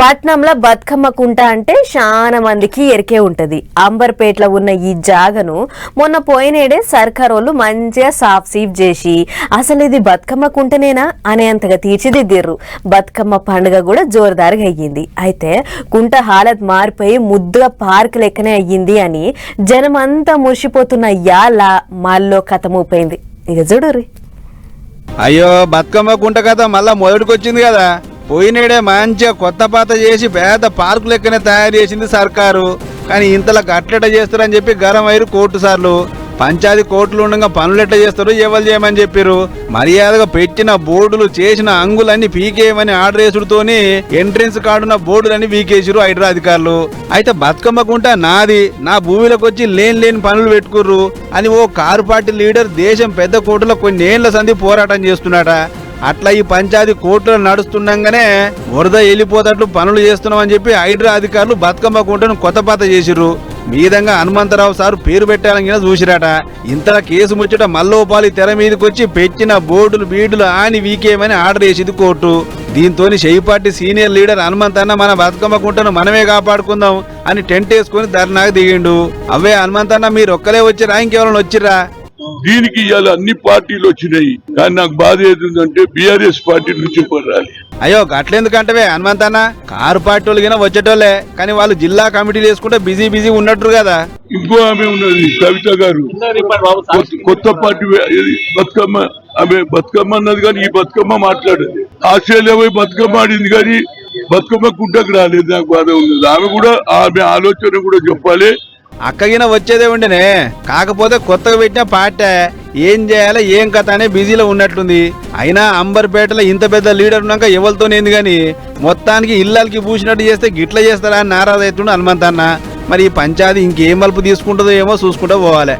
పట్నంలో బతుకమ్మ కుంట అంటే చాలా మందికి ఎరికే ఉంటది. అంబర్పేటలో ఉన్న ఈ జాగను మొన్న పోయినేడే సర్కారోళ్ళు మంచిగా సాఫ్ సీఫ్ చేసి అసలు ఇది బతుకమ్మ కుంటనేనా అనేంతగా తీర్చిదిద్దిర్రు. బతుకమ్మ పండుగ కూడా జోరుదారుగా అయ్యింది. అయితే కుంట హాలత్ మారిపోయి ముద్దుగా పార్క్ లెక్కనే అయ్యింది అని జనమంతా మురిసిపోతున్న యాళ్ళ మాల్లో కథ మూపోయింది. ఇక చూడుర్రి. అయ్యో బతుకమ్మ కుంట కథ మళ్ళా మొదటికొచ్చింది కదా. పోయినేడే మంచిగా కొత్త పాత చేసి పేద పార్కు లెక్కనే తయారు చేసింది సర్కారు. కానీ ఇంతలా గట్లెట చేస్తారని చెప్పి గరం అయిరు కోర్టు సార్లు. పంచాయతీ కోర్టులు ఉండగా పనులు ఎట్లా చేస్తారు ఎవరు చేయమని చెప్పారు. మర్యాదగా పెట్టిన బోర్డులు చేసిన అంగులన్నీ పీకేయమని ఆర్డర్ వేసుడుతోని ఎంట్రెన్స్ కార్డున్న బోర్డులన్నీ పీకేసిరు హైడ్రా అధికారులు. అయితే బతుకమ్మకుంటా నాది, నా భూమిలోకి వచ్చి లేని పనులు పెట్టుకుర్రు అని ఓ కారు పార్టీ లీడర్ దేశం పెద్ద కోర్టులో కొన్నేళ్ల సంధి పోరాటం చేస్తున్నాట. అట్లా ఈ పంచాయతీ కోర్టులో నడుస్తుండగానే వరద వెళ్ళిపోతట్లు పనులు చేస్తున్నామని చెప్పి హైడ్రా అధికారులు బతుకమ్మ కుంటను కొత్త పాత చేసిర్రు. మీదంగా హనుమంతరావు సార్ పేరు పెట్టాలని చూసిరాట. ఇంతలా కేసు ముచ్చట మల్లోపాలి తెర మీదకి వచ్చి పెట్టిన బోర్డులు బీడులు ఆని వీకేయమని ఆర్డర్ చేసింది కోర్టు. దీంతో పార్టీ సీనియర్ లీడర్ హనుమంతన్న మన బతుకమ్మ కుంటను మనమే కాపాడుకుందాం అని టెంట్ వేసుకుని ధర్నాకు దిగిండు. అవే హనుమంతన్న మీరు ఒక్కలే వచ్చిరా ఇంకెవరైనా వచ్చిర్రా? దీనికి ఇవాళ అన్ని పార్టీలు వచ్చినాయి. కానీ నాకు బాధ ఏదంటే బీఆర్ఎస్ పార్టీ నుంచి పోరాలి. అయ్యో గట్లెందుకంటవే హనుమంతన్న, కారు పార్టీ వాళ్ళు వచ్చేటోళ్లే కానీ వాళ్ళు జిల్లా కమిటీలు వేసుకుంటే బిజీ ఉన్నట్టు కదా. ఇంకో ఆమె ఉన్నది కవిత గారు, కొత్త పార్టీ బతుకమ్మ. ఆమె బతుకమ్మ అన్నది కానీ ఈ బతుకమ్మ మాట్లాడేది. ఆస్ట్రేలియా పోయి బతుకమ్మ ఆడింది కానీ బతుకమ్మ కుంటకు రాలేదు. నాకు బాధ ఉన్నది. ఆమె ఆలోచన కూడా చెప్పాలి. అక్కగిన వచ్చేదే ఉండనే, కాకపోతే కొత్తగా పెట్టిన పార్టీ ఏం చేయాలి ఏం కథ అనే బిజీలో ఉన్నట్లుంది. అయినా అంబర్పేటలో ఇంత పెద్ద లీడర్ ఉన్నాక ఎవరితోనేంది గాని మొత్తానికి ఇళ్ళకి పూసినట్టు చేస్తే గిట్ల చేస్తారా అని నారాజు అవుతుండే హనుమంతన్న. మరి ఈ పంచాయతీ ఇంకేం మలుపు తీసుకుంటుందో ఏమో చూసుకుంటూ పోవాలి.